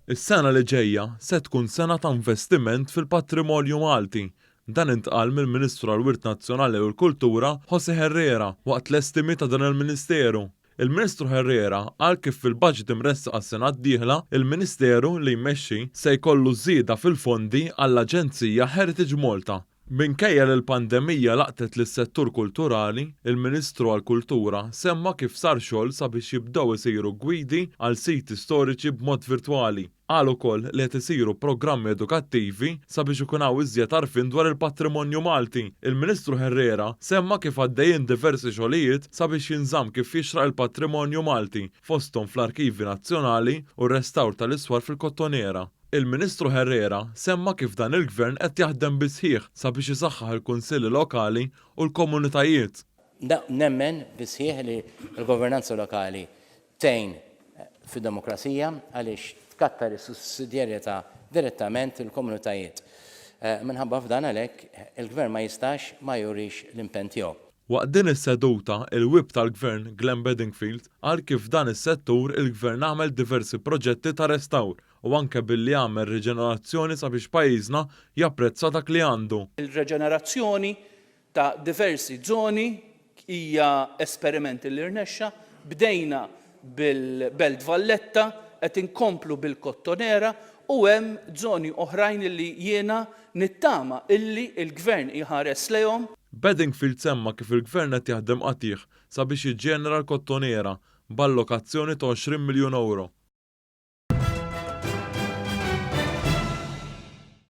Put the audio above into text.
Is-sena li ġejja se tkun sena ta' investiment fil-patrimonju Malti. Dan intqal mill-Ministru għall-Wirt Nazzjonali u l-Kultura José Herrera waqt l-estimi ta' dan il-Ministeru. Il-Ministru Herrera qal kif fil-budget imressaq għas-sena d-dieħla il-Ministeru li jmexxi se jkollu żieda fil-fondi għall-Aġenzija Heritage Malta. Minkejja li l-pandemija laqtet lis-settur kulturali, il-Ministru għall-Kultura semma kif sar xogħol sabiex jibdew isiru gwidi għal siti storiċi b'mod virtwali. Qal ukoll li qed isiru programmi edukattivi sabiex ikun hawn iżjed għarfien dwar il-patrimonju Malti. Il-Ministru Herrera semma kif għaddejjin diversi xogħlijiet sabiex jinżamm kif jixraq il-patrimonju Malti fosthom fl-Arkivi Nazzjonali u r-restawr tal-iswar fil-Kottonera. Il-Ministru Herrera semma kif dan il-Gvern qed jaħdem bisħieħ sabiex isaħħaħ il-kunsilli lokali u l-komunitajiet. Nemmen bisħieħ li l-governanza lokali tgħin fid-demokrazija għaliex tkattar is-sussidjarjetà direttament il-komunitajiet. Minħabba f'dan għalhekk il-Gvern ma jistax ma jurix l-impenn tiegħu. Waqt din is-seduta, il-Whip tal-Gvern Glenn Bedingfield qal kif f'dan is-settur il-Gvern għamel diversi proġetti ta' restawr u anke billi għamel riġenerazzjoni sabiex pajjiżna japprezza dak li għandu. Il-reġenerazzjoni ta' diversi żoni hija esperimenti li rnexxa, bdejna bil-Belt Valletta, qed inkomplu bil-Kottonera u hemm żoni oħrajn li jiena nittama illi il-Gvern iħares lejhom. Bedingfield semma kif il-Gvern qed jaħdem qatih sabiex jiġġenera l-Kottonera b'allokazzjoni ta' 20 miljun euro.